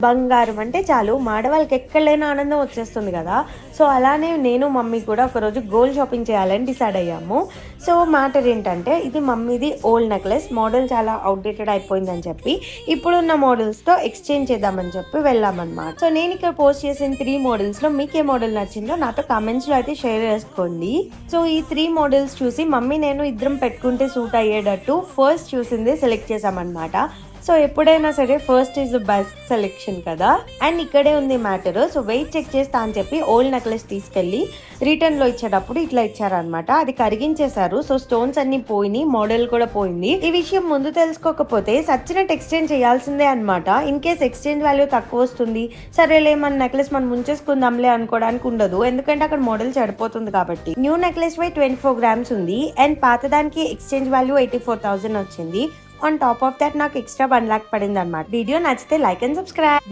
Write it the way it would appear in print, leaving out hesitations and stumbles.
బంగారం అంటే చాలు ఆడవాళ్ళకి ఎక్కడ లేని ఆనందం వచ్చేస్తుంది కదా. సో అలానే నేను మమ్మీ కూడా ఒకరోజు గోల్డ్ షాపింగ్ చేయాలని డిసైడ్ అయ్యాము. సో మ్యాటర్ ఏంటంటే ఇది మమ్మీది ఓల్డ్ నెక్లెస్, మోడల్ చాలా అవుట్డేటెడ్ అయిపోయిందని చెప్పి ఇప్పుడున్న మోడల్స్తో ఎక్స్చేంజ్ చేద్దామని చెప్పి వెళ్ళామన్నమాట. సో నేను ఇక్కడ పోస్ట్ చేసిన 3 మోడల్స్లో మీకు ఏ మోడల్ నచ్చిందో నాతో కామెంట్స్లో అయితే షేర్ చేసుకోండి. సో ఈ 3 మోడల్స్ చూసి మమ్మీ నేను ఇద్దరం పెట్టుకుంటే సూట్ అయ్యేటట్టు ఫస్ట్ చూసింది సెలెక్ట్ చేసామన్నమాట. సో ఎప్పుడైనా సరే first is the best selection కదా. అండ్ ఇక్కడే ఉంది మ్యాటర్. సో వెయిట్ చెక్ చేస్తా అని చెప్పి ఓల్డ్ నెక్లెస్ తీసుకెళ్ళి రిటర్న్ లో ఇచ్చేటప్పుడు ఇట్లా ఇచ్చారనమాట. అది కరిగించేశారు. సో స్టోన్స్ అన్ని పోయినాయి, మోడల్ కూడా పోయింది. ఈ విషయం ముందు తెలుసుకోకపోతే సచ్చినట్టు ఎక్స్చేంజ్ చేయాల్సిందే అనమాట. ఇన్ కేస్ ఎక్స్చేంజ్ వాల్యూ తక్కువ వస్తుంది, సరేలే మన నెక్లెస్ మనం ముంచేసుకుందాంలే అనుకోవడానికి ఉండదు, ఎందుకంటే అక్కడ మోడల్ చెడిపోతుంది కాబట్టి. న్యూ నెక్లెస్ వెయిట్ 24 grams ఉంది అండ్ పాతదానికి ఎక్స్చేంజ్ వాల్యూ 84,000 వచ్చింది. ఆన్ టాప్ ఆఫ్ దట్ నాకు ఎక్స్ట్రా 1 lakh పడింది అనమాట. వీడియో నచ్చితే లైక్ అండ్ సబ్స్క్రైబ్.